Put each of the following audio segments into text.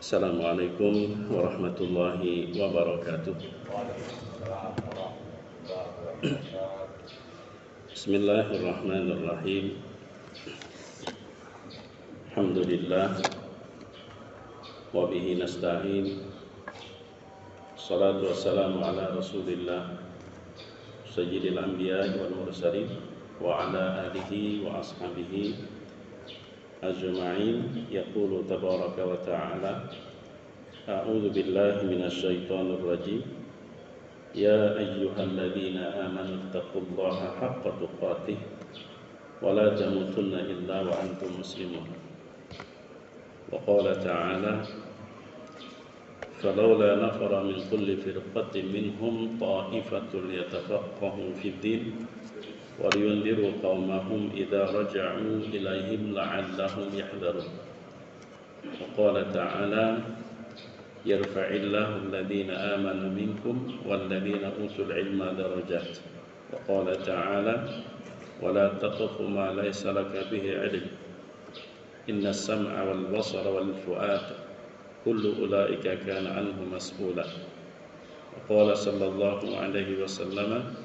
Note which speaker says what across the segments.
Speaker 1: Assalamualaikum warahmatullahi wabarakatuh. Bismillahirrahmanirrahim. Alhamdulillah wa bihi nasta'in. Salatu wassalamu ala Rasulillah sayyidil anbiya'i wal mursalin wa ala alihi wa ashabihi ajma'in. Yaqulu tabaraka wa ta'ala, a'udzu billahi minasy syaithanir rajim. Ya ayyuhalladzina amanu taqullaha haqqa tuqatih wa la tamutunna illa wa antum muslimun. Wa qala ta'ala, falawla nafara min kulli firqatin minhum ta'ifatun yatafaqahu fid din wa liyundiru qaumahum idza raja'u ilaihim la'allahum yahdharun. Wa qala ta'ala, yarfa'illahu alladhina amanu minkum walladhina utul ilma darajat. Wa qala ta'ala, wa la taqfu ma laysa laka bihi 'ilm innas sam'a wal basara wal fu'ad kullu ulaika kana anhu mas'ula. Wa qala sallallahu alaihi wasallam,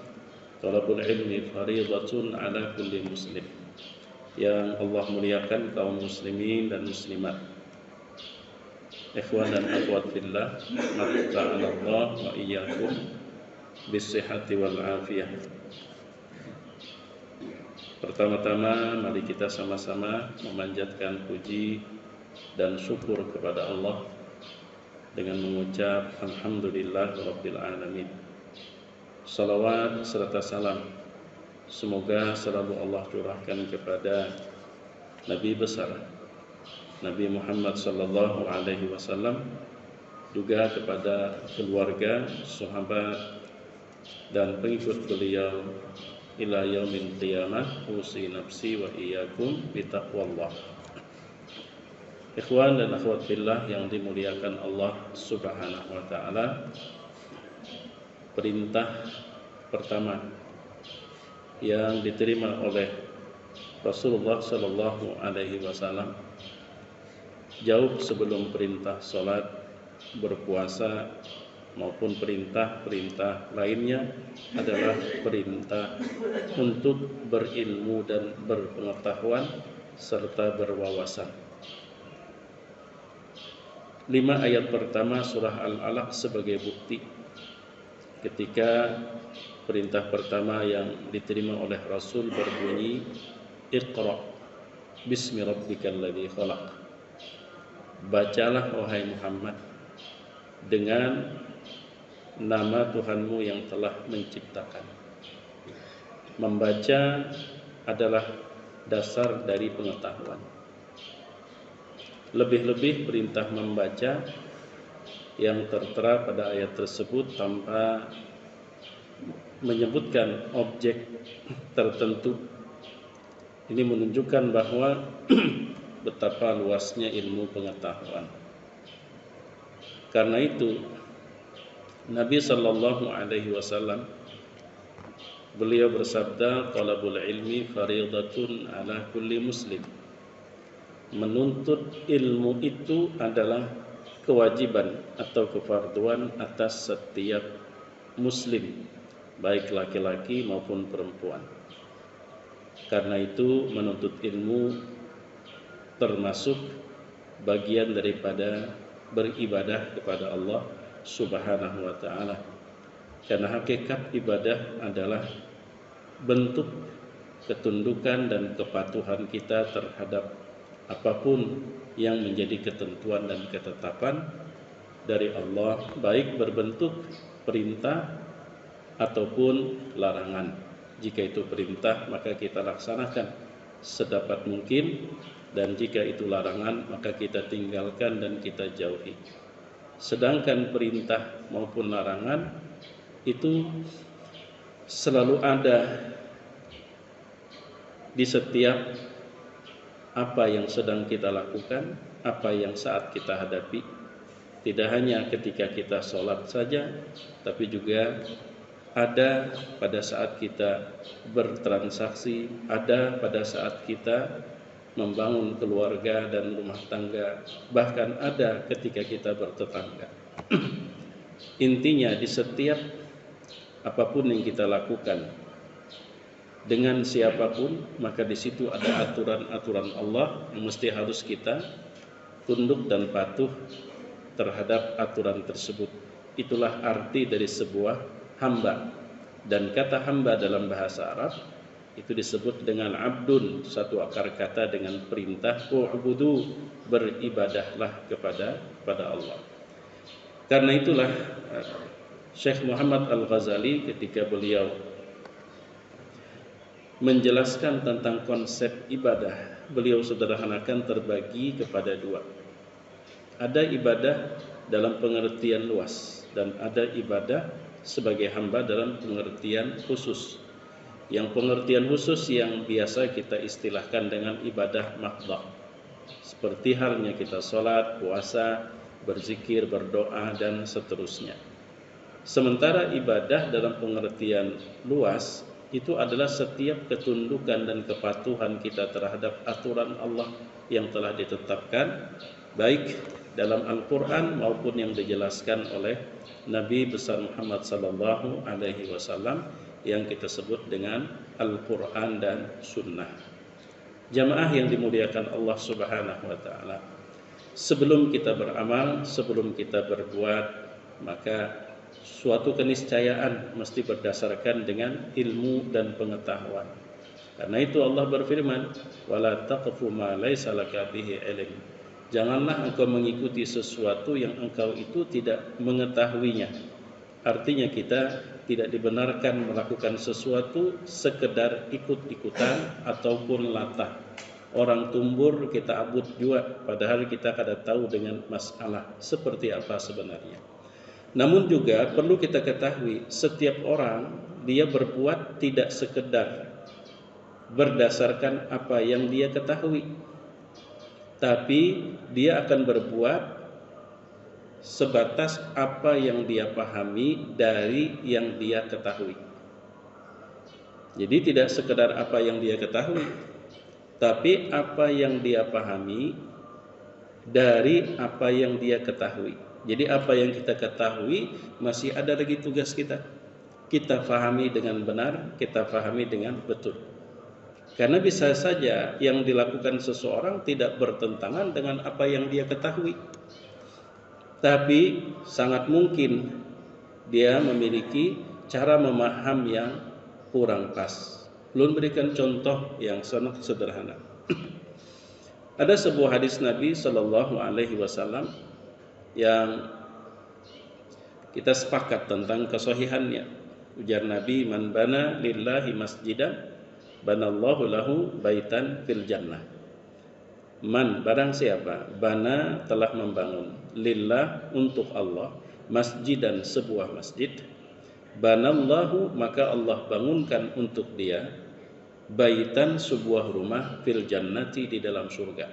Speaker 1: talabul ilmi fariidatun ala kulli muslim. Yang Allah muliakan kaum muslimin dan muslimat, ikhwan dan akhwat fillah, mata'anallah wa iyyakum bisihhati wal afiyah. Pertama-tama mari kita sama-sama memanjatkan puji dan syukur kepada Allah dengan mengucap alhamdulillah rabbil alamin. Salawat serta salam semoga selalu Allah curahkan kepada Nabi besar Nabi Muhammad sallallahu alaihi wasallam, juga kepada keluarga, sahabat dan pengikut beliau ila yaumil qiyamah. Usi nafsi wa iyyakum bitaqwallah. Ikhwan dan akhwat fillah yang dimuliakan Allah Subhanahu wa taala, perintah pertama yang diterima oleh Rasulullah sallallahu alaihi wasallam jauh sebelum perintah salat, berpuasa maupun perintah-perintah lainnya adalah perintah untuk berilmu dan berpengetahuan serta berwawasan. 5 ayat pertama surah Al-Alaq sebagai bukti ketika perintah pertama yang diterima oleh Rasul berbunyi, Iqra bismi rabbikal ladzi khalaq. Bacalah wahai Muhammad dengan nama Tuhanmu yang telah menciptakan. Membaca adalah dasar dari pengetahuan. Lebih-lebih perintah membaca yang tertera pada ayat tersebut tanpa menyebutkan objek tertentu. Ini menunjukkan bahwa betapa luasnya ilmu pengetahuan. Karena itu Nabi sallallahu alaihi wasallam beliau bersabda, talabul ilmi fariidatun ala kulli muslim. Menuntut ilmu itu adalah kewajiban atau kefarduan atas setiap muslim, baik laki-laki maupun perempuan. Karena itu menuntut ilmu termasuk bagian daripada beribadah kepada Allah Subhanahu wa ta'ala. Karena hakikat ibadah adalah bentuk ketundukan dan kepatuhan kita terhadap apapun yang menjadi ketentuan dan ketetapan dari Allah, baik berbentuk perintah ataupun larangan. Jika itu perintah maka kita laksanakan sedapat mungkin, dan jika itu larangan maka kita tinggalkan dan kita jauhi. Sedangkan perintah maupun larangan itu selalu ada di setiap apa yang sedang kita lakukan, apa yang saat kita hadapi. Tidak hanya ketika kita sholat saja, tapi juga ada pada saat kita bertransaksi, ada pada saat kita membangun keluarga dan rumah tangga, bahkan ada ketika kita bertetangga. Intinya di setiap apapun yang kita lakukan dengan siapapun, maka di situ ada aturan-aturan Allah yang mesti harus kita tunduk dan patuh terhadap aturan tersebut. Itulah arti dari sebuah hamba. Dan kata hamba dalam bahasa Arab itu disebut dengan abdun, satu akar kata dengan perintah u'budu, beribadahlah kepada Allah. Karena itulah Syekh Muhammad Al-Ghazali ketika beliau menjelaskan tentang konsep ibadah, beliau sederhanakan terbagi kepada dua. Ada ibadah dalam pengertian luas dan ada ibadah sebagai hamba dalam pengertian khusus. Yang pengertian khusus yang biasa kita istilahkan dengan ibadah mahdhah, seperti halnya kita sholat, puasa, berzikir, berdoa, dan seterusnya. Sementara ibadah dalam pengertian luas itu adalah setiap ketundukan dan kepatuhan kita terhadap aturan Allah yang telah ditetapkan, baik dalam Al-Quran maupun yang dijelaskan oleh Nabi besar Muhammad sallallahu alaihi wasallam yang kita sebut dengan Al-Quran dan Sunnah. Jamaah yang dimuliakan Allah Subhanahu wa ta'ala, sebelum kita beramal, sebelum kita berbuat, maka suatu keniscayaan mesti berdasarkan dengan ilmu dan pengetahuan. Karena itu Allah berfirman, wala taqfu ma laisa laka bihi ilm. Janganlah engkau mengikuti sesuatu yang engkau itu tidak mengetahuinya. Artinya kita tidak dibenarkan melakukan sesuatu sekedar ikut-ikutan ataupun latah. Orang tumbur kita abut juga, padahal kita kada tahu dengan masalah seperti apa sebenarnya. Namun juga perlu kita ketahui, setiap orang dia berbuat tidak sekedar berdasarkan apa yang dia ketahui, tapi dia akan berbuat sebatas apa yang dia pahami dari yang dia ketahui. Jadi tidak sekedar apa yang dia ketahui, tapi apa yang dia pahami dari apa yang dia ketahui. Jadi apa yang kita ketahui masih ada lagi tugas kita. Kita fahami dengan benar, kita fahami dengan betul. Karena bisa saja yang dilakukan seseorang tidak bertentangan dengan apa yang dia ketahui, tapi sangat mungkin dia memiliki cara memaham yang kurang pas. Belum berikan contoh yang sangat sederhana. Ada sebuah hadis Nabi Shallallahu Alaihi Wasallam yang kita sepakat tentang kesahihannya. Ujar Nabi, man bana lillahi masjidan banallahu lahu baitan fil jannah. Man, barang siapa, bana telah membangun, lillah untuk Allah, masjidan sebuah masjid, banallahu maka Allah bangunkan untuk dia, baitan sebuah rumah, fil jannati di dalam surga.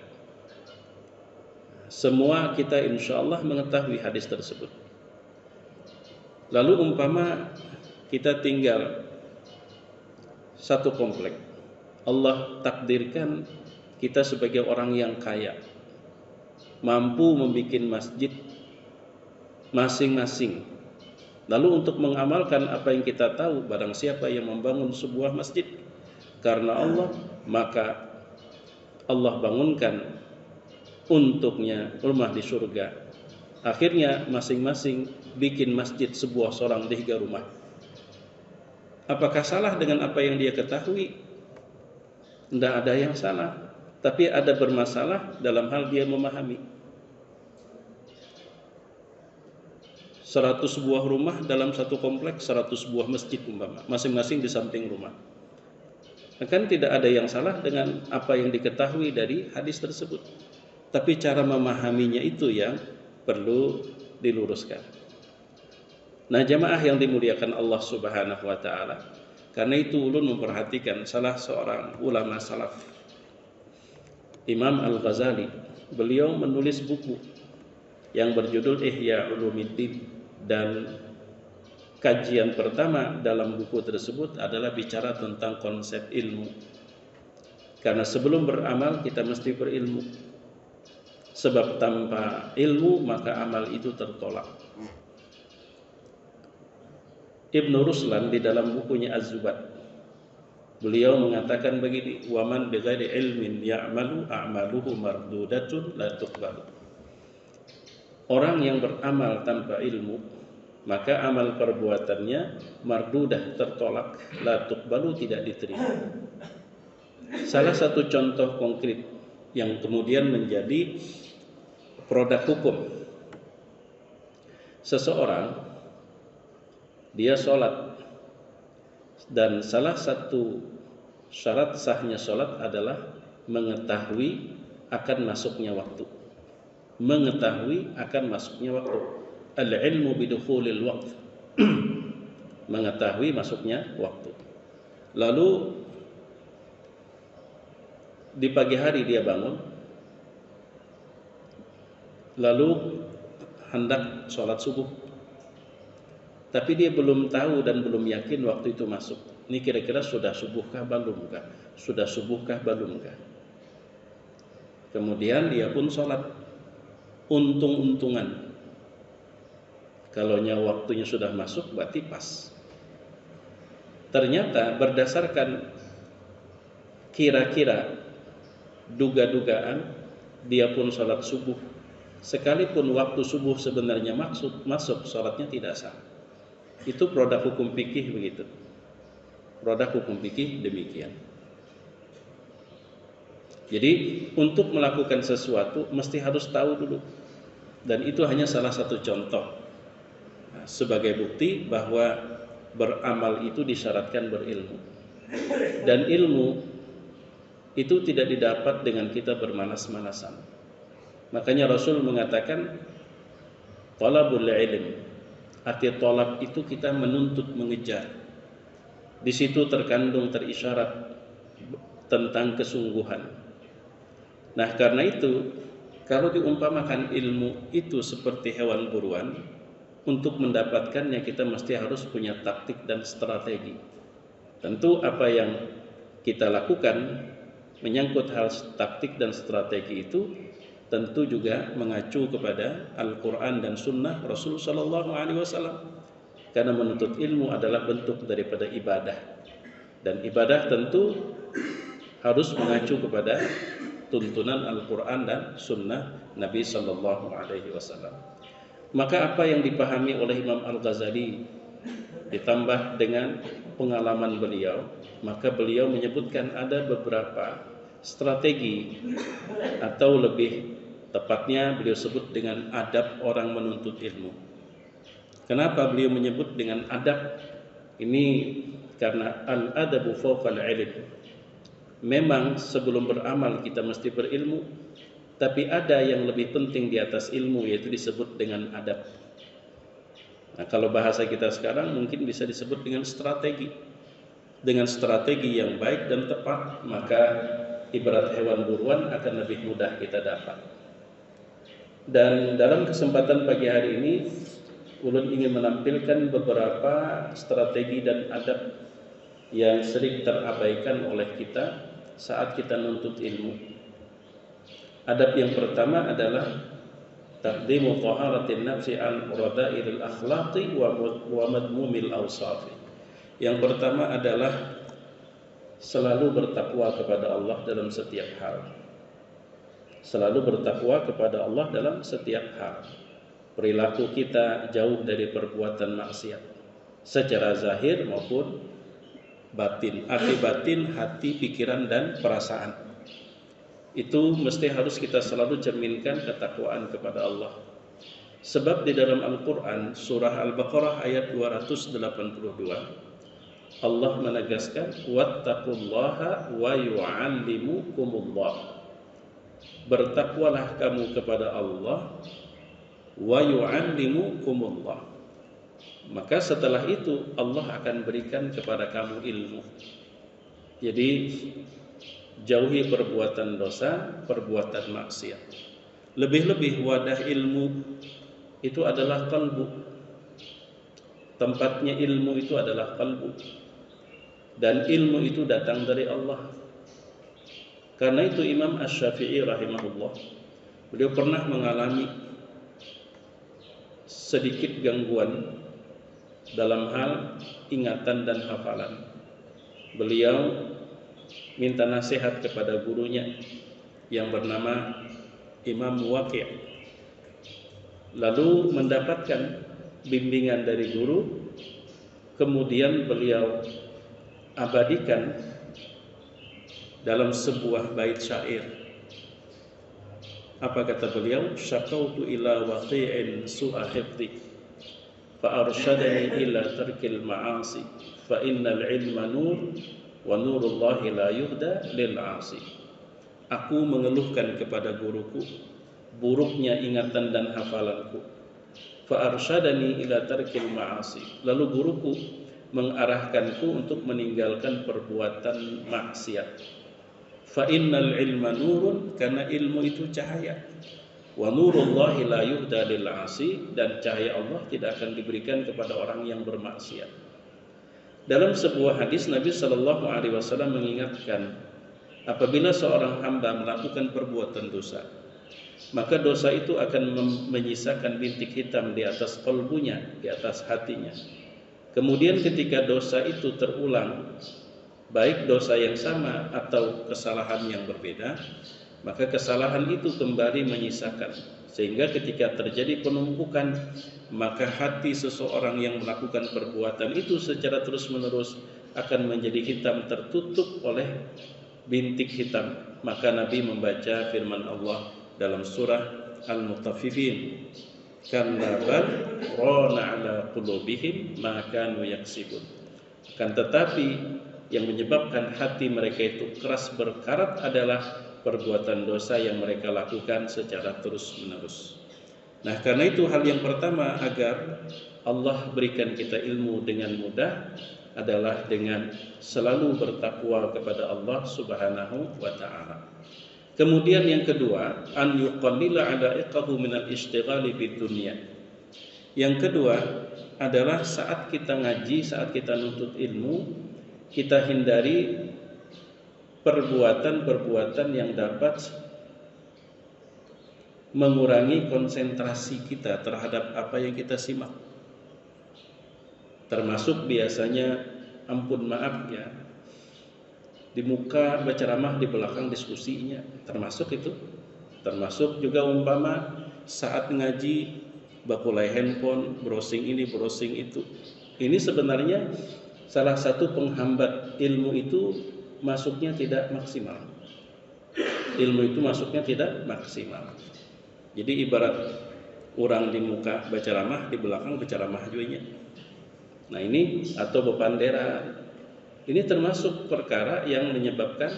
Speaker 1: Semua kita insya Allah mengetahui hadis tersebut. Lalu umpama kita tinggal satu komplek, Allah takdirkan kita sebagai orang yang kaya, mampu membuat masjid masing-masing. Lalu untuk mengamalkan apa yang kita tahu, barang siapa yang membangun sebuah masjid karena Allah, maka Allah bangunkan untuknya rumah di surga. Akhirnya masing-masing bikin masjid sebuah seorang di 3 rumah. Apakah salah dengan apa yang dia ketahui? Tidak ada yang salah, tapi ada bermasalah dalam hal dia memahami. 100 buah rumah dalam satu kompleks, 100 buah masjid umpama, masing-masing di samping rumah. Kan tidak ada yang salah dengan apa yang diketahui dari hadis tersebut, tapi cara memahaminya itu yang perlu diluruskan. Nah, jamaah yang dimuliakan Allah Subhanahu wa ta'ala, karena itu ulun memperhatikan salah seorang ulama salaf, Imam Al-Ghazali. Beliau menulis buku yang berjudul Ihya Ulumuddin, dan kajian pertama dalam buku tersebut adalah bicara tentang konsep ilmu. Karena sebelum beramal kita mesti berilmu. Sebab tanpa ilmu maka amal itu tertolak. Ibnu Ruslan di dalam bukunya Az-Zubat, beliau mengatakan begini, waman bighairi ilmin ya'malu a'maluhu mardudatun la tuqbalu. Orang yang beramal tanpa ilmu, maka amal perbuatannya mardudah, tertolak, la tuqbalu, tidak diterima. Salah satu contoh konkret yang kemudian menjadi produk hukum. Seseorang dia sholat, dan salah satu syarat sahnya sholat adalah mengetahui akan masuknya waktu. Mengetahui akan masuknya waktu. Al-ilmu bidukhulil waqt. Mengetahui masuknya waktu. Lalu di pagi hari dia bangun, lalu hendak sholat subuh, tapi dia belum tahu dan belum yakin waktu itu masuk. Ini kira-kira sudah subuhkah belumkah? Sudah subuhkah belumkah? Kemudian dia pun sholat, untung-untungan. Kalau waktunya sudah masuk berarti pas. Ternyata berdasarkan kira-kira, duga-dugaan, dia pun sholat subuh. Sekalipun waktu subuh sebenarnya masuk, sholatnya tidak sah. Itu produk hukum fikih begitu. Produk hukum fikih demikian. Jadi untuk melakukan sesuatu mesti harus tahu dulu. Dan itu hanya salah satu contoh. Nah, sebagai bukti bahwa beramal itu disyaratkan berilmu. Dan ilmu itu tidak didapat dengan kita bermanas-manasan. Makanya Rasul mengatakan talabul ilm. Arti talab itu kita menuntut, mengejar. Di situ terisyarat tentang kesungguhan. Nah, karena itu kalau diumpamakan ilmu itu seperti hewan buruan, untuk mendapatkannya kita mesti harus punya taktik dan strategi. Tentu apa yang kita lakukan menyangkut hal taktik dan strategi itu tentu juga mengacu kepada Al-Quran dan Sunnah Rasul Sallallahu Alaihi Wasallam. Karena menuntut ilmu adalah bentuk daripada ibadah, dan ibadah tentu harus mengacu kepada tuntunan Al-Quran dan Sunnah Nabi Sallallahu Alaihi Wasallam. Maka apa yang dipahami oleh Imam Al-Ghazali ditambah dengan pengalaman beliau, maka beliau menyebutkan ada beberapa strategi, atau lebih tepatnya beliau sebut dengan adab orang menuntut ilmu. Kenapa beliau menyebut dengan adab? Ini karena al-adabu fawqal ilm. Memang sebelum beramal kita mesti berilmu, tapi ada yang lebih penting di atas ilmu, yaitu disebut dengan adab. Nah, kalau bahasa kita sekarang mungkin bisa disebut dengan strategi. Dengan strategi yang baik dan tepat, maka ibarat hewan buruan akan lebih mudah kita dapat. Dan dalam kesempatan pagi hari ini, ulun ingin menampilkan beberapa strategi dan adab yang sering terabaikan oleh kita saat kita nuntut ilmu. Adab yang pertama adalah taqdimu taharatin nafsi an rada'il akhlaqi wa madmumil awsafi. Yang pertama adalah selalu bertakwa kepada Allah dalam setiap hal. Selalu bertakwa kepada Allah dalam setiap hal. Perilaku kita jauh dari perbuatan maksiat secara zahir maupun batin. Arti batin, hati, pikiran, dan perasaan. Itu mesti harus kita selalu cerminkan ketakwaan kepada Allah. Sebab di dalam Al-Quran surah Al-Baqarah ayat 282 Allah menegaskan wattaqullaha wa yu'allimukumullah. Bertakwalah kamu kepada Allah, wa yu'allimukumullah. Maka setelah itu Allah akan berikan kepada kamu ilmu. Jadi jauhi perbuatan dosa, perbuatan maksiat. Lebih-lebih wadah ilmu itu adalah qalbu. Tempatnya ilmu itu adalah qalbu. Dan ilmu itu datang dari Allah. Karena itu Imam Asy-Syafi'i rahimahullah, beliau pernah mengalami sedikit gangguan dalam hal ingatan dan hafalan. Beliau minta nasihat kepada gurunya yang bernama Imam Waqi', lalu mendapatkan bimbingan dari guru, kemudian beliau abadikan dalam sebuah bait syair. Apa kata beliau? Syakautu ila waqi'in su'a hifdhi fa arsyadani ila tarkil ma'asi fa innal ilma nur wa nurullahi la yuhda lil 'asi. Aku mengeluhkan kepada guruku buruknya ingatan dan hafalanku. Fa arsyadani ila tarkil ma'asi. Lalu guruku mengarahkanku untuk meninggalkan perbuatan maksiat. Fa innal ilma nurun, karena ilmu itu cahaya. Wa nurullahi la yuhda lil 'asi, dan cahaya Allah tidak akan diberikan kepada orang yang bermaksiat. Dalam sebuah hadis Nabi sallallahu alaihi wasallam mengingatkan, apabila seorang hamba melakukan perbuatan dosa, maka dosa itu akan menyisakan bintik hitam di atas qalbunya, di atas hatinya. Kemudian ketika dosa itu terulang, baik dosa yang sama atau kesalahan yang berbeda, maka kesalahan itu kembali menyisakan, sehingga ketika terjadi penumpukan, maka hati seseorang yang melakukan perbuatan itu secara terus-menerus akan menjadi hitam, tertutup oleh bintik hitam. Maka Nabi membaca firman Allah dalam surah Al-Mutaffifin, kalla bal rana ala qulubihim ma kanu yaksibun. Kan tetapi yang menyebabkan hati mereka itu keras berkarat adalah perbuatan dosa yang mereka lakukan secara terus-menerus. Nah, karena itu hal yang pertama agar Allah berikan kita ilmu dengan mudah adalah dengan selalu bertakwa kepada Allah Subhanahu wa taala. Kemudian yang kedua, an yuqallila ala'iqahu minal ishtighali bid dunya. Yang kedua adalah saat kita ngaji, saat kita nuntut ilmu, kita hindari perbuatan-perbuatan yang dapat mengurangi konsentrasi kita terhadap apa yang kita simak. Termasuk biasanya, ampun maaf ya, di muka berceramah, di belakang diskusinya, termasuk itu. Termasuk juga umpama saat ngaji bakulai handphone, browsing ini, browsing itu. Ini sebenarnya salah satu penghambat ilmu itu masuknya tidak maksimal. Ilmu itu masuknya tidak maksimal. Jadi ibarat orang di muka berceramah, di belakang berceramah juga. Nah ini, atau bepandera, ini termasuk perkara yang menyebabkan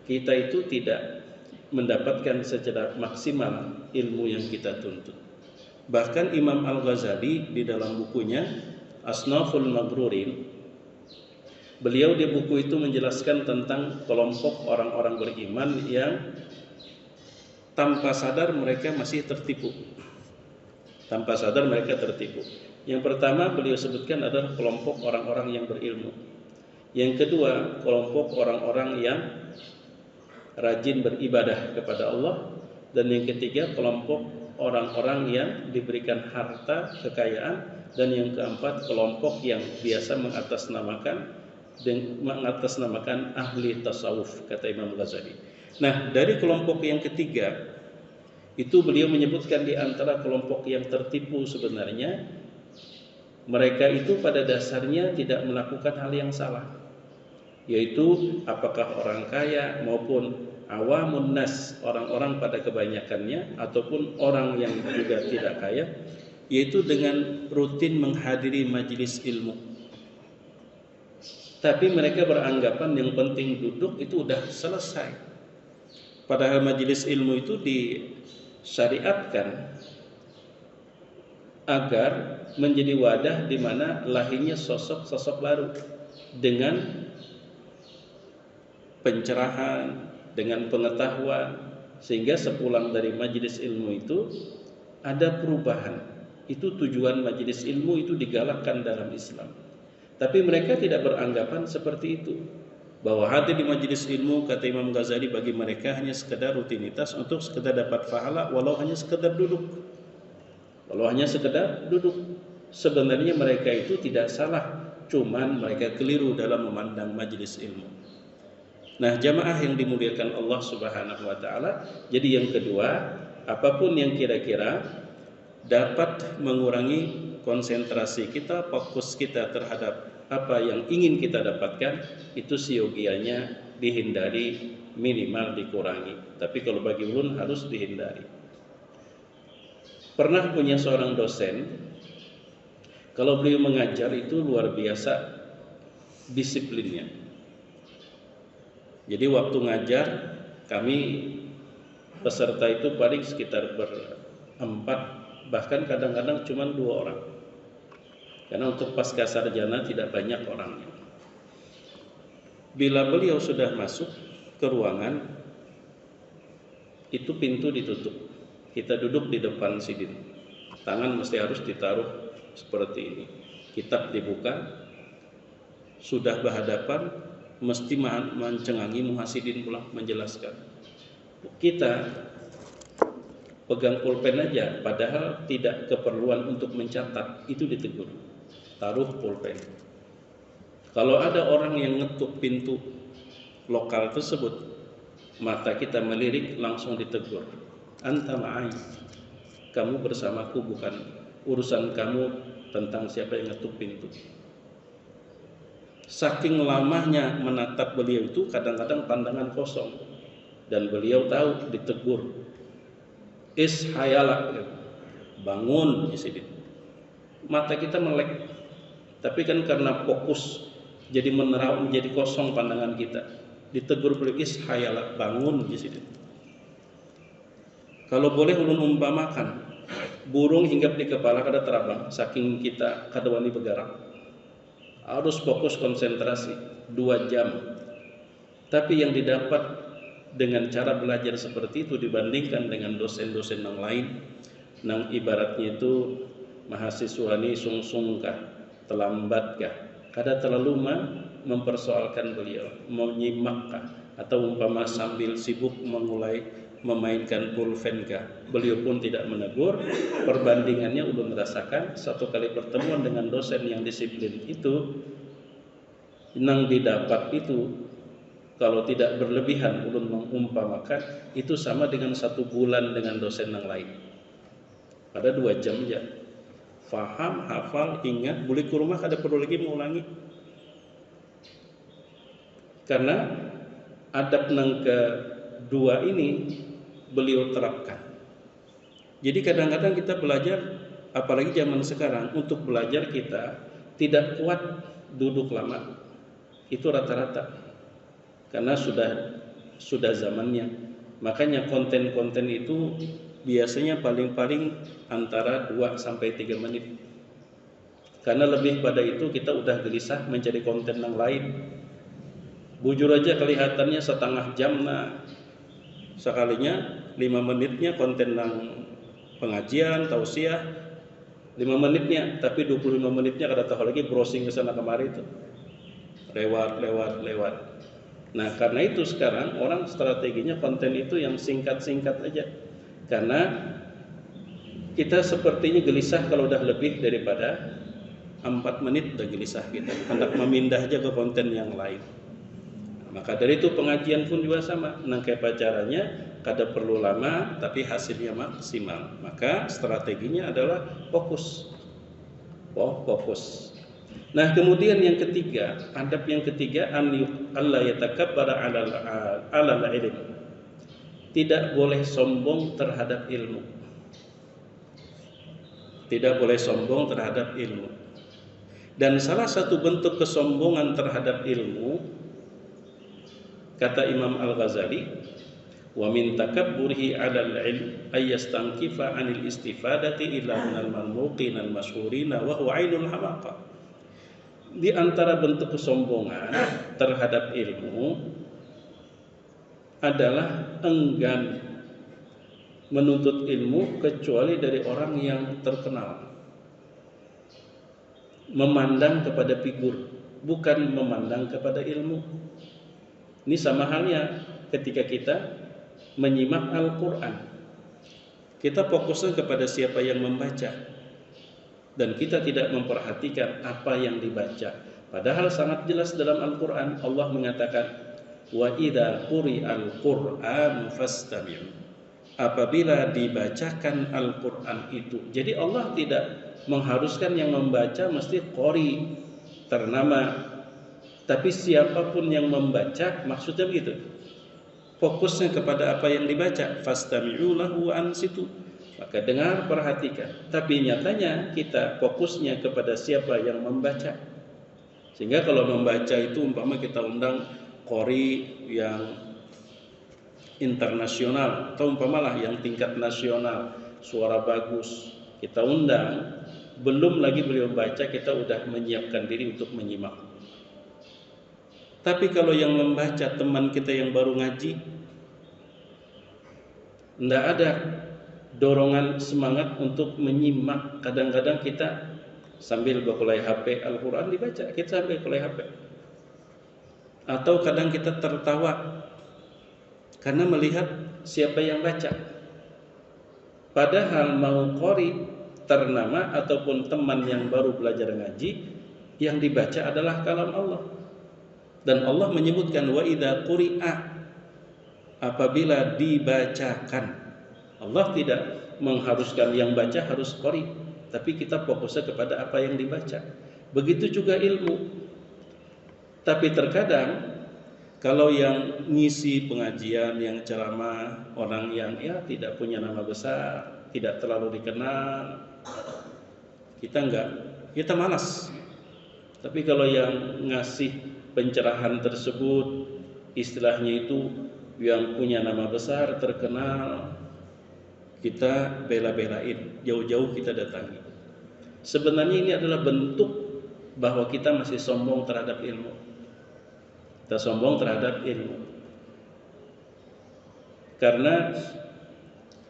Speaker 1: kita itu tidak mendapatkan secara maksimal ilmu yang kita tuntut. Bahkan Imam Al-Ghazali di dalam bukunya Asnaful Maghrurin, beliau di buku itu menjelaskan tentang kelompok orang-orang beriman yang tanpa sadar mereka masih tertipu. Tanpa sadar mereka tertipu. Yang pertama beliau sebutkan adalah kelompok orang-orang yang berilmu. Yang kedua, kelompok orang-orang yang rajin beribadah kepada Allah. Dan yang ketiga, kelompok orang-orang yang diberikan harta, kekayaan. Dan yang keempat, kelompok yang biasa mengatasnamakan ahli tasawuf, kata Imam Ghazali. Nah, dari kelompok yang ketiga itu beliau menyebutkan di antara kelompok yang tertipu sebenarnya, mereka itu pada dasarnya tidak melakukan hal yang salah, yaitu apakah orang kaya maupun awamun nas, orang-orang pada kebanyakannya, ataupun orang yang juga tidak kaya, yaitu dengan rutin menghadiri majelis ilmu. Tapi mereka beranggapan yang penting duduk itu udah selesai. Padahal majelis ilmu itu disyariatkan agar menjadi wadah di mana lahirnya sosok-sosok baru dengan pencerahan, dengan pengetahuan, sehingga sepulang dari majelis ilmu itu ada perubahan. Itu tujuan majelis ilmu itu digalakkan dalam Islam. Tapi mereka tidak beranggapan seperti itu. Bahwa hadir di majelis ilmu, kata Imam Ghazali, bagi mereka hanya sekedar rutinitas untuk sekedar dapat pahala, walau hanya sekedar duduk. Walau hanya sekedar duduk. Sebenarnya mereka itu tidak salah, cuman mereka keliru dalam memandang majelis ilmu. Nah, jamaah yang dimuliakan Allah Subhanahu wa taala, jadi yang kedua, apapun yang kira-kira dapat mengurangi konsentrasi kita, fokus kita terhadap apa yang ingin kita dapatkan, itu siogianya dihindari, minimal dikurangi. Tapi kalau bagi ulun harus dihindari. Pernah punya seorang dosen, kalau beliau mengajar itu luar biasa disiplinnya. Jadi waktu ngajar, kami peserta itu paling sekitar berempat, bahkan kadang-kadang cuma 2 orang. Karena untuk pasca sarjana tidak banyak orangnya. Bila beliau sudah masuk ke ruangan, itu pintu ditutup. Kita duduk di depan sidin. Tangan mesti harus ditaruh seperti ini. Kitab dibuka, sudah berhadapan, mesti mencengangi muhasidin pula menjelaskan. Kita pegang pulpen aja, padahal tidak keperluan untuk mencatat, itu ditegur. Taruh pulpen. Kalau ada orang yang ngetuk pintu lokal tersebut, mata kita melirik, langsung ditegur. Anta ma'ai, kamu bersamaku, bukan urusan kamu tentang siapa yang ngetuk pintu. Saking lamanya menatap beliau itu, kadang-kadang pandangan kosong, dan beliau tahu ditegur. Ishayala, bangun di sini. Mata kita melek, tapi kan karena fokus jadi menerau, menjadi kosong pandangan kita. Ditegur beliau, ishayala, bangun di sini. Kalau boleh ulun umpamakan, burung hinggap di kepala kada terbang, saking kita kada wani bergerak. Harus fokus konsentrasi 2 jam. Tapi yang didapat dengan cara belajar seperti itu dibandingkan dengan dosen-dosen yang lain, nang ibaratnya itu mahasiswa ini sungsungkah, terlambatkah, kada terlalu mempersoalkan beliau, menyimakkah, atau umpama sambil sibuk memulai memainkan pulpenkah, beliau pun tidak menegur. Perbandingannya ulun merasakan satu kali pertemuan dengan dosen yang disiplin itu, nang didapat itu kalau tidak berlebihan, ulun mengumpamakan itu sama dengan 1 bulan dengan dosen yang lain. Pada 2 jam aja faham, hafal, ingat, boleh ke rumah kada perlu lagi mengulangi. Karena adab nang kedua ini beliau terapkan. Jadi kadang-kadang kita belajar, apalagi zaman sekarang, untuk belajar kita tidak kuat duduk lama. Itu rata-rata. Karena sudah zamannya. Makanya konten-konten itu biasanya paling-paling antara 2 sampai 3 menit. Karena lebih pada itu kita udah gelisah mencari konten yang lain. Bujur aja kelihatannya setengah jam, nah sekalinya 5 menitnya konten yang pengajian, tausiah, 5 menitnya, tapi 25 menitnya kada tahu lagi browsing ke sana kemari itu. Lewat. Nah, karena itu sekarang orang strateginya konten itu yang singkat-singkat aja. Karena kita sepertinya gelisah kalau udah lebih daripada 4 menit udah gelisah kita. Hendak memindah aja ke konten yang lain. Maka dari itu pengajian pun juga sama. Nang kayak caranya kada perlu lama tapi hasilnya maksimal. Maka strateginya adalah fokus. Fokus. Nah, kemudian yang ketiga, adab yang ketiga, Allah yatakabbara 'alal ilm. Tidak boleh sombong terhadap ilmu. Tidak boleh sombong terhadap ilmu. Dan salah satu bentuk kesombongan terhadap ilmu, kata Imam Al-Ghazali, wa min takabburihi 'alal ilm ay yastankifa 'anil istifadati illa minal marmuqin al-masyhurin wa huwa 'ainul hamaqah. Di antara bentuk kesombongan terhadap ilmu adalah enggan menuntut ilmu kecuali dari orang yang terkenal. Memandang kepada figur, bukan memandang kepada ilmu. Ini sama halnya ketika kita menyimak Al-Quran. Kita fokusnya kepada siapa yang membaca, dan kita tidak memperhatikan apa yang dibaca. Padahal sangat jelas dalam Al-Quran Allah mengatakan, wa idza quri'al Qur'an fastami'u. Apabila dibacakan Al-Quran itu. Jadi Allah tidak mengharuskan yang membaca mesti qori ternama, tapi siapapun yang membaca, maksudnya begitu. Fokusnya kepada apa yang dibaca, fastami'u lahu wa ansitu. Maka dengar, perhatikan. Tapi nyatanya kita fokusnya kepada siapa yang membaca. Sehingga kalau membaca itu umpama kita undang qori yang internasional atau umpamalah yang tingkat nasional, suara bagus, kita undang, belum lagi beliau baca kita udah menyiapkan diri untuk menyimak. Tapi kalau yang membaca teman kita yang baru ngaji, tidak ada dorongan semangat untuk menyimak. Kadang-kadang kita sambil berkulai HP Al-Quran dibaca, kita sambil kulai HP. Atau kadang kita tertawa karena melihat siapa yang baca. Padahal mau qori ternama ataupun teman yang baru belajar ngaji, yang dibaca adalah kalam Allah. Dan Allah menyebutkan wa idza quri'a, apabila dibacakan. Allah tidak mengharuskan yang baca harus qori, tapi kita fokusnya kepada apa yang dibaca. Begitu juga ilmu. Tapi terkadang kalau yang ngisi pengajian, yang ceramah, orang yang tidak punya nama besar, tidak terlalu dikenal, kita malas. Tapi kalau yang ngasih pencerahan tersebut, istilahnya itu yang punya nama besar, terkenal, kita bela-belain, jauh-jauh kita datangi. Sebenarnya ini adalah bentuk bahwa kita masih sombong terhadap ilmu. Kita sombong terhadap ilmu. Karena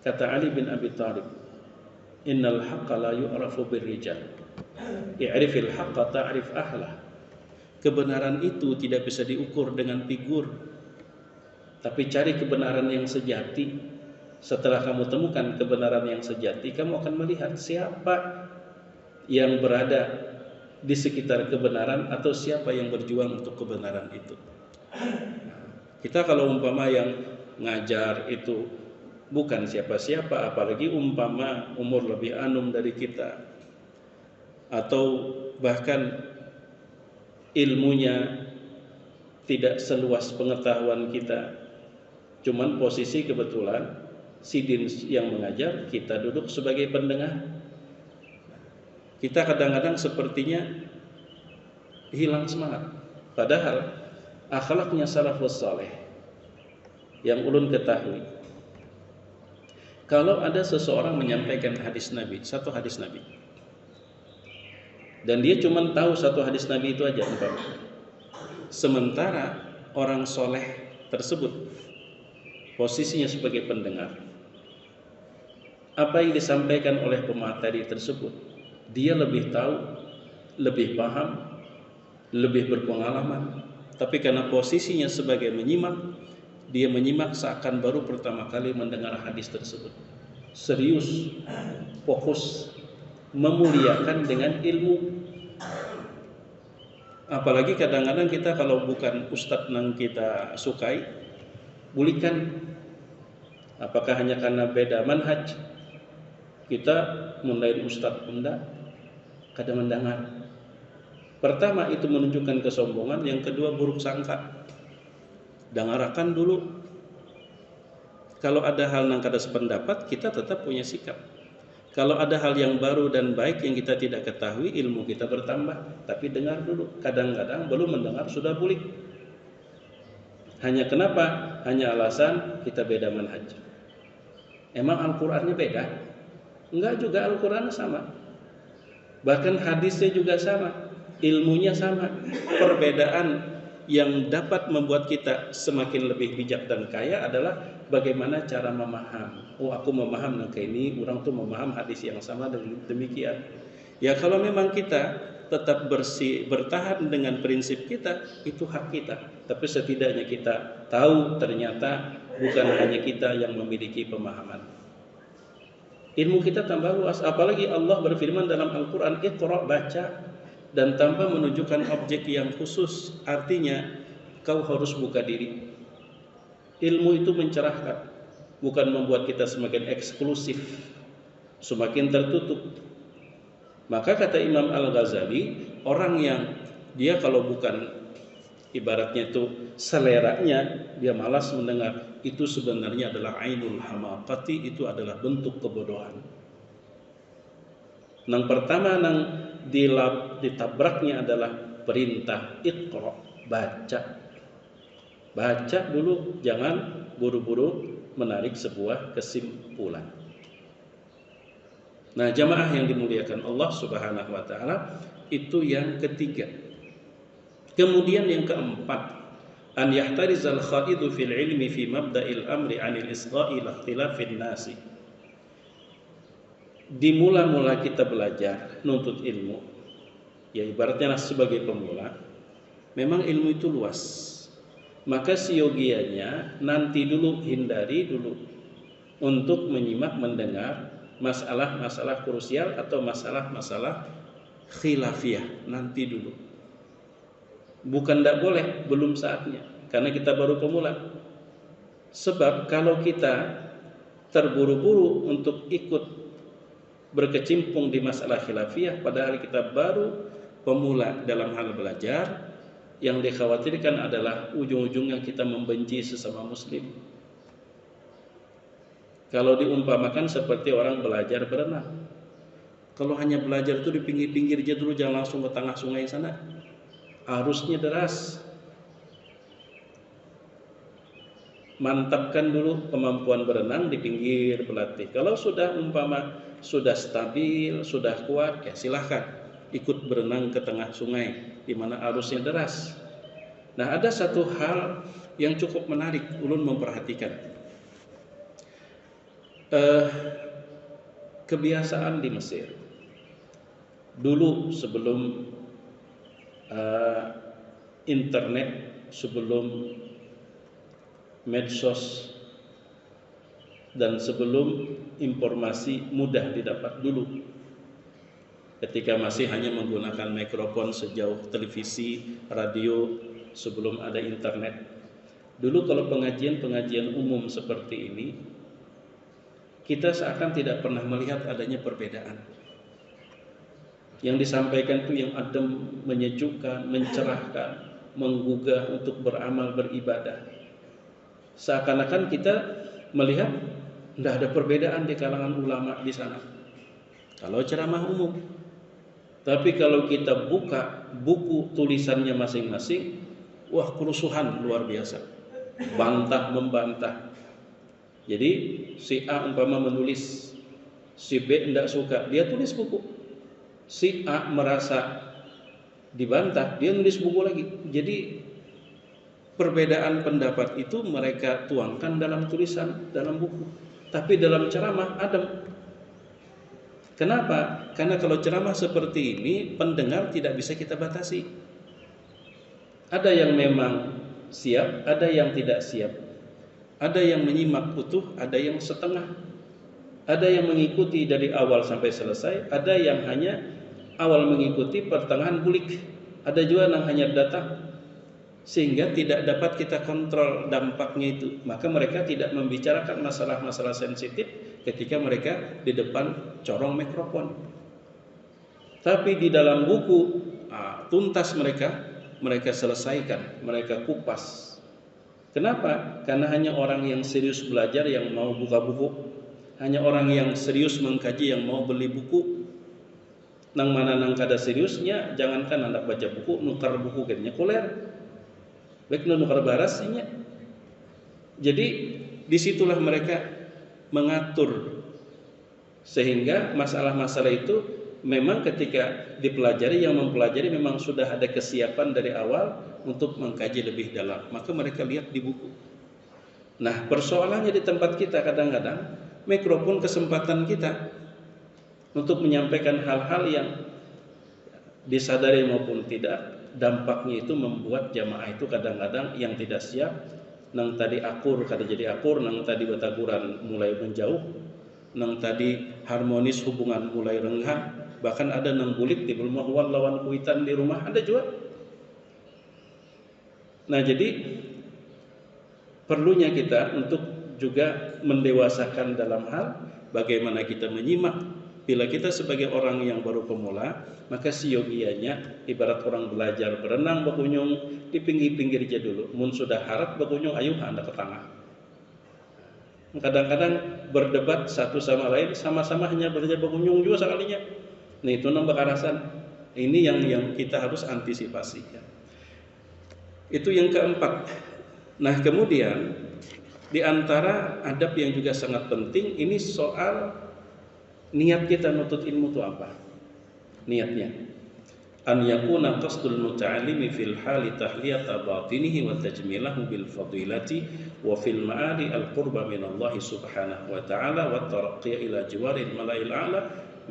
Speaker 1: kata Ali bin Abi Thalib, innal haqqa la yu'rafu birrijal, i'rifil haqqa ta'rif ahlah. Kebenaran itu tidak bisa diukur dengan figur, tapi cari kebenaran yang sejati. Setelah kamu temukan kebenaran yang sejati, kamu akan melihat siapa yang berada di sekitar kebenaran atau siapa yang berjuang untuk kebenaran itu. Kita kalau umpama yang ngajar itu bukan siapa-siapa, apalagi umpama umur lebih anum dari kita, atau bahkan ilmunya tidak seluas pengetahuan kita, cuman posisi kebetulan sidin yang mengajar, kita duduk sebagai pendengar. Kita kadang-kadang sepertinya hilang semangat. Padahal akhlaknya salafus saleh yang ulun ketahui, kalau ada seseorang menyampaikan hadis Nabi, satu hadis Nabi, dan dia cuma tahu satu hadis Nabi itu aja, sementara orang soleh tersebut posisinya sebagai pendengar, apa yang disampaikan oleh pemateri tersebut, dia lebih tahu, lebih paham, lebih berpengalaman. Tapi karena posisinya sebagai menyimak, dia menyimak seakan baru pertama kali mendengar hadis tersebut. Serius, fokus, memuliakan dengan ilmu. Apalagi kadang-kadang kita kalau bukan ustadz yang kita sukai, bulikan. Apakah hanya karena beda manhaj kita mendain ustadz benda kadang mendengar? Pertama itu menunjukkan kesombongan, yang kedua buruk sangka. Dengarakan dulu. Kalau ada hal yang kada sependapat, kita tetap punya sikap. Kalau ada hal yang baru dan baik yang kita tidak ketahui, ilmu kita bertambah. Tapi dengar dulu. Kadang-kadang belum mendengar sudah bulik. Hanya kenapa? Hanya alasan kita beda manhaj. Emang Al-Qur'annya beda? Enggak, juga Al-Qur'an sama. Bahkan hadisnya juga sama. Ilmunya sama. Perbedaan yang dapat membuat kita semakin lebih bijak dan kaya adalah bagaimana cara memaham. Oh, aku memaham kayak ini, orang tuh memaham hadis yang sama demikian. Ya kalau memang kita tetap bertahan dengan prinsip kita, itu hak kita. tapi setidaknya kita tahu ternyata bukan hanya kita yang memiliki pemahaman. Ilmu kita tambah luas, apalagi Allah berfirman dalam Al-Quran, Iqra, baca, dan tanpa menunjukkan objek yang khusus. Artinya kau harus buka diri. Ilmu itu mencerahkan, bukan membuat kita semakin eksklusif, semakin tertutup. Maka kata Imam Al-Ghazali, orang yang dia kalau bukan ibaratnya itu seleranya, dia malas mendengar, itu sebenarnya adalah ainul hamaqati, itu adalah bentuk kebodohan. Yang pertama yang ditabraknya adalah perintah Iqra, baca. Baca dulu, jangan buru-buru menarik sebuah kesimpulan. Nah, jamaah yang dimuliakan Allah Subhanahu wa taala, itu yang ketiga. Kemudian yang keempat, an yahtarizal khaidu fil ilmi fi mabda'il amri 'anil isgha'i ila ikhtilafin nasi. Di mula-mula kita belajar nuntut ilmu, ya ibaratnya sebagai pemula, memang ilmu itu luas. Maka siogianya nanti dulu, hindari dulu untuk menyimak mendengar masalah-masalah krusial atau masalah-masalah khilafiyah, nanti dulu. Bukan tidak boleh, belum saatnya, karena kita baru pemula. Sebab kalau kita terburu-buru untuk ikut berkecimpung di masalah khilafiyah, padahal kita baru pemula dalam hal belajar, yang dikhawatirkan adalah ujung-ujungnya kita membenci sesama muslim. Kalau diumpamakan seperti orang belajar berenang, kalau hanya belajar itu di pinggir-pinggir aja dulu, jangan langsung ke tengah sungai sana, arusnya deras. Mantapkan dulu kemampuan berenang di pinggir, berlatih. Kalau sudah sudah stabil, sudah kuat, ya silahkan ikut berenang ke tengah sungai di mana arusnya deras. Nah, ada satu hal yang cukup menarik ulun memperhatikan. Kebiasaan di Mesir dulu, sebelum internet, sebelum medsos, dan sebelum informasi mudah didapat dulu, ketika masih hanya menggunakan mikrofon sejauh televisi, radio, sebelum ada internet. Dulu kalau pengajian-pengajian umum seperti ini, kita seakan tidak pernah melihat adanya perbedaan. Yang disampaikan itu yang adem, menyejukkan, mencerahkan, menggugah untuk beramal, beribadah. Seakan-akan kita melihat tidak ada perbedaan di kalangan ulama di sana kalau ceramah umum. Tapi kalau kita buka buku tulisannya masing-masing, wah, kerusuhan luar biasa, bantah membantah. Jadi si A umpama menulis, si B tidak suka, dia tulis buku. Si A merasa dibantah, dia nulis buku lagi. Jadi perbedaan pendapat itu mereka tuangkan dalam tulisan, dalam buku. Tapi dalam ceramah adem. Kenapa? Karena kalau ceramah seperti ini, pendengar tidak bisa kita batasi. Ada yang memang siap, ada yang tidak siap. Ada yang menyimak utuh, ada yang setengah. Ada yang mengikuti dari awal sampai selesai, ada yang hanya awal mengikuti, pertengahan bulik. Ada juga yang hanya datang, sehingga tidak dapat kita kontrol dampaknya itu. Maka mereka tidak membicarakan masalah-masalah sensitif ketika mereka di depan corong mikrofon. Tapi di dalam buku tuntas mereka selesaikan, mereka kupas. Kenapa? Karena hanya orang yang serius belajar yang mau buka buku, hanya orang yang serius mengkaji yang mau beli buku. Nang mana nang kada seriusnya, jangankan anak baca buku, nukar buku kayaknya kuler. Baik nukar barasnya. Jadi disitulah mereka mengatur, sehingga masalah-masalah itu memang ketika dipelajari, yang mempelajari memang sudah ada kesiapan dari awal untuk mengkaji lebih dalam, maka mereka lihat di buku. Nah, persoalannya di tempat kita kadang-kadang mikrofon kesempatan kita untuk menyampaikan hal-hal yang disadari maupun tidak, dampaknya itu membuat jamaah itu kadang-kadang yang tidak siap, nang tadi akur kada jadi akur, nang tadi bataguran mulai menjauh, nang tadi harmonis hubungan mulai renggang, bahkan ada nang bulik di rumah lawan kuitan di rumah ada juga. Nah jadi perlunya kita untuk juga mendewasakan dalam hal bagaimana kita menyimak. Bila kita sebagai orang yang baru pemula, maka siogianya ibarat orang belajar berenang bakunyung di pinggir-pinggir aja dulu. Mun sudah harap bakunyung ayo anda ke tengah. Kadang-kadang berdebat satu sama lain, sama-sama hanya belajar bakunyung juga sekalinya. Nah itu nambah karasan. Ini yang kita harus antisipasi. Itu yang keempat. Nah kemudian di antara adab yang juga sangat penting ini soal niat kita nutut ilmu itu apa? Niatnya an yakuna qasdul muta'allimi fil hali tahliyata batinihi wa tajmilahu bil fadilati wa fil ma'ali al qurba min Allah subhanahu wa ta'ala wa taraqqiya ila jiwaril mala'il a'la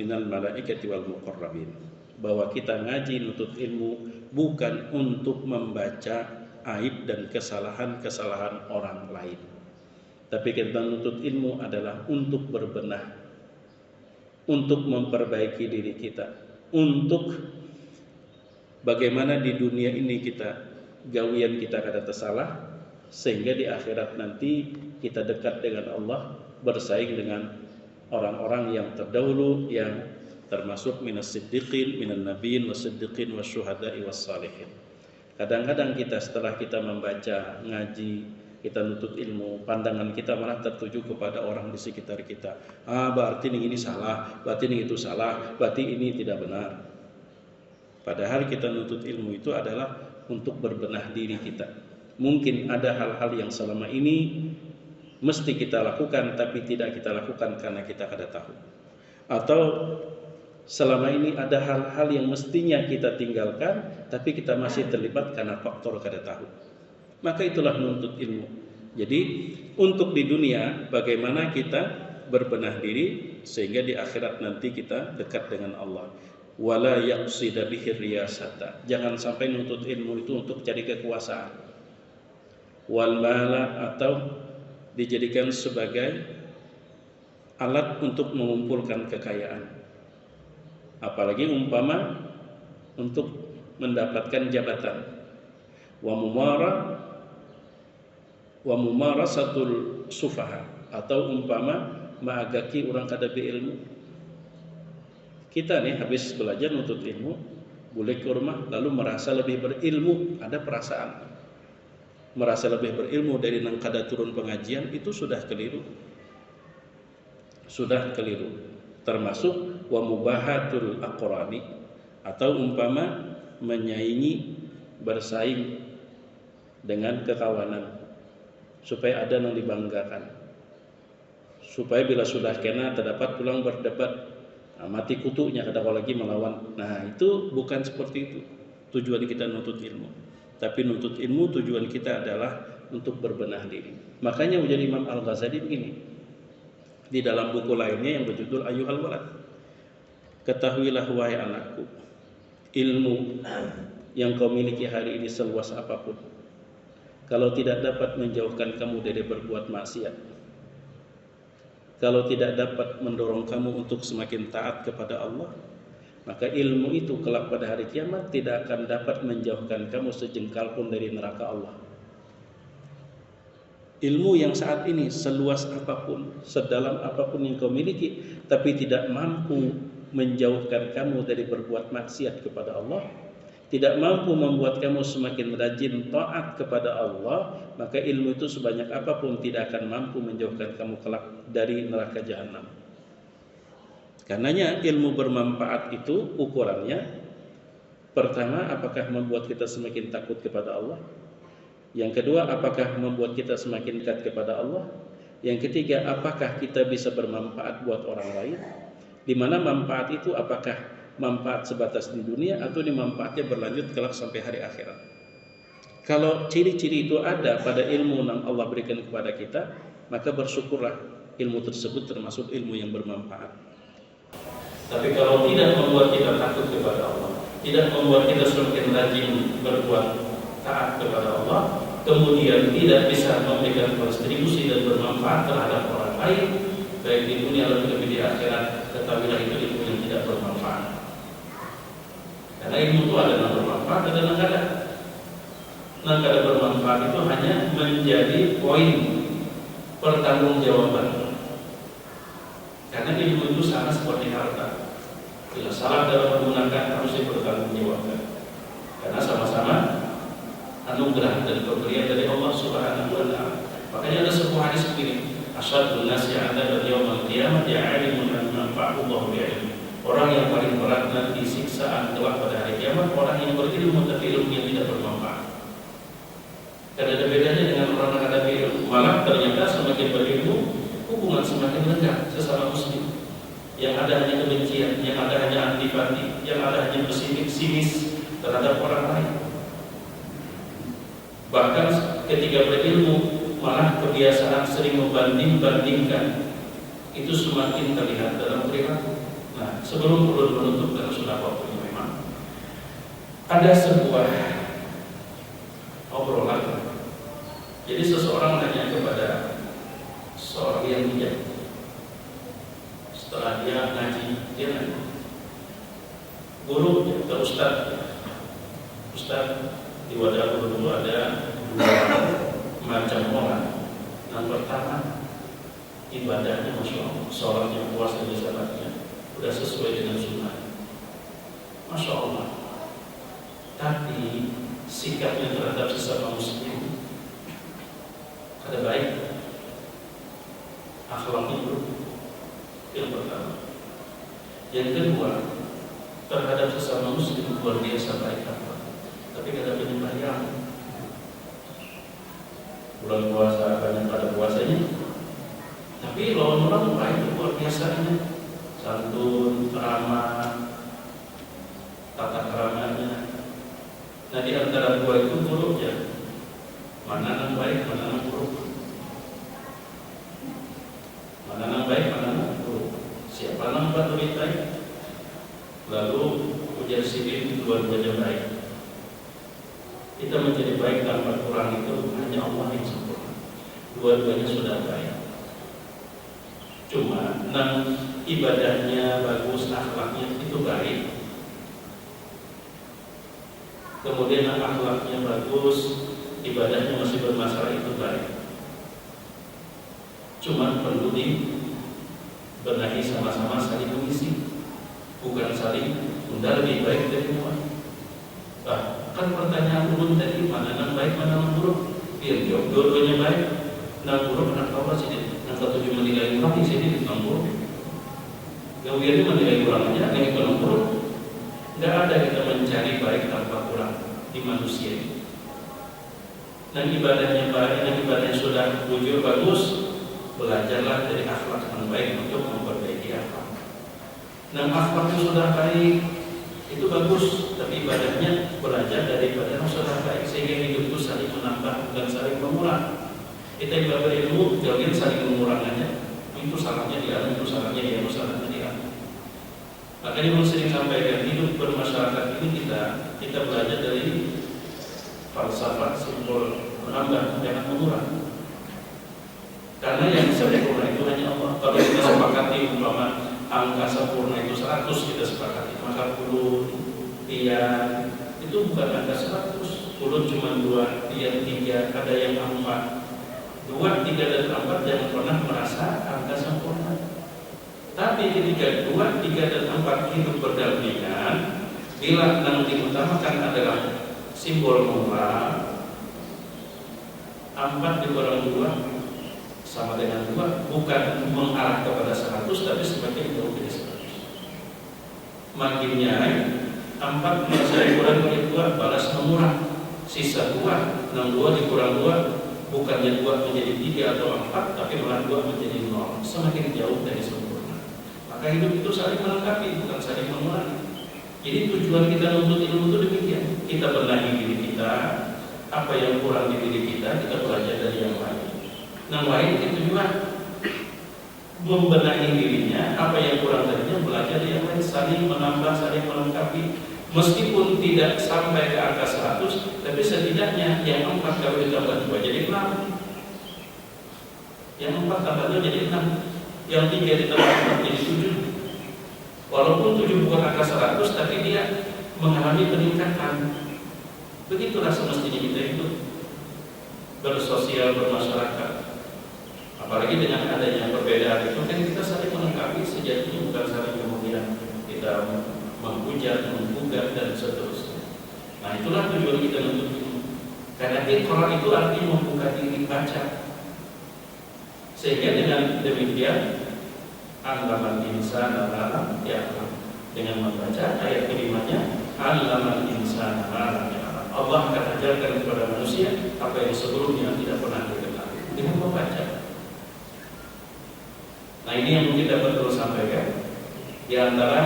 Speaker 1: minal malaikati wal muqarrabin. Bahwa kita ngaji nutut ilmu bukan untuk membaca aib dan kesalahan-kesalahan orang lain, tapi kita nutut ilmu adalah untuk berbenah, untuk memperbaiki diri kita, untuk bagaimana di dunia ini kita gawian kita kada tersalah, sehingga di akhirat nanti kita dekat dengan Allah, bersaing dengan orang-orang yang terdahulu yang termasuk minas siddiqin, minan nabiyyin wasiddiqin wasyuhada'i wassalihin. Kadang-kadang kita setelah kita membaca, ngaji, kita nutut ilmu, pandangan kita malah tertuju kepada orang di sekitar kita. Berarti ini salah, berarti ini itu salah, berarti ini tidak benar. Padahal kita nutut ilmu itu adalah untuk berbenah diri kita. Mungkin ada hal-hal yang selama ini mesti kita lakukan, tapi tidak kita lakukan karena kita kada tahu. Atau selama ini ada hal-hal yang mestinya kita tinggalkan, tapi kita masih terlibat karena faktor kada tahu. Maka itulah nuntut ilmu. Jadi untuk di dunia bagaimana kita berbenah diri sehingga di akhirat nanti kita dekat dengan Allah. Wala yaqsida bihi riyasata. Jangan sampai nuntut ilmu itu untuk cari kekuasaan. Wal mala, atau dijadikan sebagai alat untuk mengumpulkan kekayaan. Apalagi umpama untuk mendapatkan jabatan. Wa mumarasatul sufaha, atau umpama maagaki orang kada beilmu. Kita nih habis belajar nuntut ilmu, boleh ke rumah lalu merasa lebih berilmu, ada perasaan merasa lebih berilmu dari nang kada turun pengajian, itu sudah keliru. Termasuk wa mubahatul aqrani, atau umpama menyaingi, bersaing dengan kekawanan supaya ada yang dibanggakan, supaya bila sudah kena terdapat pulang berdebat, mati kutunya kada lagi melawan. Nah itu bukan seperti itu tujuan kita nuntut ilmu. Tapi nuntut ilmu tujuan kita adalah untuk berbenah diri. Makanya ujar Imam Al-Ghazali begini di dalam buku lainnya yang berjudul Ayyuhal Walad, ketahuilah wahai anakku, ilmu yang kau miliki hari ini seluas apapun, kalau tidak dapat menjauhkan kamu dari berbuat maksiat, kalau tidak dapat mendorong kamu untuk semakin taat kepada Allah, maka ilmu itu kelak pada hari kiamat tidak akan dapat menjauhkan kamu sejengkal pun dari neraka Allah. Ilmu yang saat ini seluas apapun, sedalam apapun yang kau miliki, tapi tidak mampu menjauhkan kamu dari berbuat maksiat kepada Allah, tidak mampu membuat kamu semakin rajin taat kepada Allah, maka ilmu itu sebanyak apapun tidak akan mampu menjauhkan kamu kelak dari neraka jahanam. Karenanya ilmu bermanfaat itu ukurannya, pertama, apakah membuat kita semakin takut kepada Allah? Yang kedua, apakah membuat kita semakin dekat kepada Allah? Yang ketiga, apakah kita bisa bermanfaat buat orang lain? Di mana manfaat itu apakah manfaat sebatas di dunia atau di manfaatnya berlanjut kelak sampai hari akhirat? Kalau ciri-ciri itu ada pada ilmu yang Allah berikan kepada kita, maka bersyukurlah ilmu tersebut termasuk ilmu yang bermanfaat. Tapi kalau tidak membuat kita takut kepada Allah,
Speaker 2: tidak membuat kita semakin rajin berbuat taat kepada Allah, kemudian tidak bisa memberikan kontribusi dan bermanfaat terhadap orang lain, baik di dunia lebih di akhirat, ketahuilah itu ilmu yang tidak bermanfaat. Karena ilmu itu ada yang bermanfaat, ada yang tidak. Yang tidak bermanfaat itu hanya menjadi poin pertanggungjawaban. Karena ilmu itu sama seperti harta. Bila salah dalam menggunakan harus dipertanggungjawabkan. Karena sama-sama anugerah dan pemberian dari Allah Subhanahu wa taala. Makanya ada sebuah hadis begini, asyadun nasi 'adaban yaumil qiyamah ya'lamu man manfa'ahu Allah bi'ilmi. Orang yang paling berat nanti siksaan kelak pada hari kiamat orang yang berilmu tapi ilmunya tidak bermanfaat. Karena ada bedanya dengan orang yang ada ilmu. Malah ternyata semakin berilmu hubungan semakin rendah sesama muslim. Yang ada hanya kebencian, yang ada hanya antipati, yang ada hanya pesimis terhadap orang lain. Bahkan ketika berilmu malah kebiasaan sering membanding-bandingkan itu semakin terlihat dalam perilaku. Nah, sebelum ulun menutup karena sudah waktunya memang ada sebuah obrolan. Jadi seseorang nanya kepada seorang yang bijak. Setelah dia ngaji, dia nanya, guru atau ustaz di wadah guru itu ada dua macam orang. Yang pertama ibadahnya masya Allah, sholatnya, puasanya, zakatnya sudah sesuai dengan sunnah, masya Allah. Tapi sikapnya terhadap sesama muslim ada baik, akhlaknya buruk. Yang pertama. Yang kedua, terhadap sesama muslim luar biasa baik akhlak, tapi kada penyembahyang. Bulan puasa banyak pada puasanya, tapi lawan orang baik luar biasanya, santun, ramah, tata keramanya. Nah di antara dua itu buruk ya, mana yang baik, mana yang buruk. Mana yang baik, mana yang buruk. Siapa yang lebih baik? Lalu ujar sidik dua-duanya baik. Kita menjadi baik tanpa kurang itu hanya Allah yang sempurna. Dua-duanya sudah baik. Cuma ibadahnya bagus, akhlaknya itu baik. Kemudian akhlaknya bagus, ibadahnya masih bermasalah, itu baik. Cuma perlu dibenahi sama-sama, saling mengisi, bukan saling bunda lebih baik dari semua. Kan pertanyaan ulun tadi, mana yang baik, mana yang buruk? Biar jawab dua-duanya baik. Yang buruk anak kau sini, yang ketujuh menilai kurang di sini yang buruk. Yang biar menilai kurang aja, yang itu yang buruk. Tidak ada kita mencari baik tanpa kurang di manusia ini. Dan ibadahnya baik, dan ibadahnya sudah bujur bagus, belajarlah dari akhlak yang baik untuk memperbaiki akhlak. Dan akhlaknya sudah baik, itu bagus, tapi ibadahnya belajar daripada yang sudah baik, sehingga hidup itu saling menambah dan saling mengulang. Kita ibadah ilmu, jangan saling mengurangannya. Itu salahnya dia, itu salahnya dia, itu salahnya dia. Makanya kalau sering sampaikan hidup bermasyarakat ini kita belajar dari falsafah simbol menambah, jangan mengurangi. Karena yang sempurna itu hanya Allah. Kalau kita sepakati umpama angka sempurna itu 100, kita sepakati, maka puluh, tiang itu bukan angka 100. Puluh cuma 2, tiang 3, ada yang 4. 2, 3, dan 4 jangan pernah merasa angka sempurna. Tapi ketika 2, 3, dan 4 hidup berdampingan, bila yang diutamakan adalah simbol moral, 4 dikurang 2 sama dengan 2, bukan mengarah kepada 100, tapi semakin jauh dari 100. Makin nyai 4 saya kurang dari 2, balas mengurang, sisa 2, 62 dikurang 2, bukannya 2 menjadi 3 atau 4, tapi malah 2 menjadi 0, semakin jauh dari sempurna. Maka hidup itu saling melengkapi, bukan saling mengurangi. Jadi tujuan kita menuntut ilmu itu demikian. Kita benahi diri kita, apa yang kurang di diri kita belajar dari yang lain. Yang lain itu juga membenahi dirinya, apa yang kurang darinya belajar dari yang lain, saling menambah, saling melengkapi. Meskipun tidak sampai ke angka 100, tapi setidaknya yang 4 kalau ditambah 2 jadi 6. Yang 4 tambah 2 jadi 6. Yang 3 ditambah 4 jadi 7. Walaupun 7 bukan angka 100, tapi dia mengalami peningkatan. Begitulah semestinya kita hidup, bersosial, bermasyarakat. Apalagi dengan adanya perbedaan itu kan kita saling melengkapi, sejatinya bukan saling kemudian kita menghujat, menggugat dan seterusnya. Nah itulah tujuan kita untuk ini. Karena Iqra itu artinya membuka diri baca. Sehingga dengan demikian Allamal insana ma lam ya'lam. Dengan membaca ayat kalimatnya Allamal insana ma lam ya'lam. Allah akan ajarkan kepada manusia apa yang sebelumnya tidak pernah diketahui dengan membaca. Nah ini yang mungkin dapat perlu sampaikan. Di antara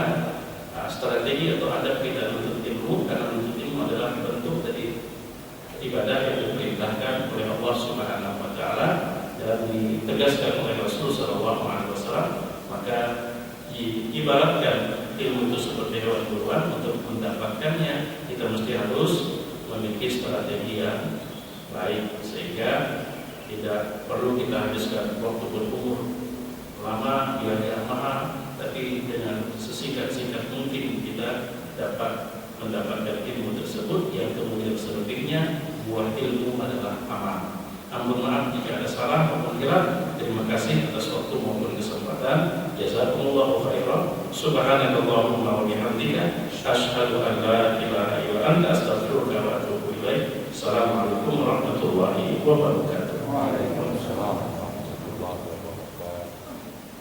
Speaker 2: strategi atau adab kita menuntut ilmu, karena menuntut ilmu adalah bentuk dari ibadah yang diperintahkan oleh Allah Subhanahu wa taala dan ditegaskan oleh Rasul sallallahu alaihi wasallam. Maka diibaratkan ilmu itu seperti hewan buruan. Untuk mendapatkannya kita mesti harus memiliki strategi yang baik, sehingga tidak perlu kita habiskan waktu berumur lama, biaya mahal, tapi dengan sesingkat-singkat mungkin kita dapat mendapatkan ilmu tersebut, yang kemudian selebihnya buah ilmu adalah amal. Ampun maaf jika ada salah maupun hilaf. Terima kasih atas waktu maupun kesempatan. Jazakumullahu khairan. Subhanakallahumma wa bihamdika asyhadu an la ilaha illa anta astaghfiruka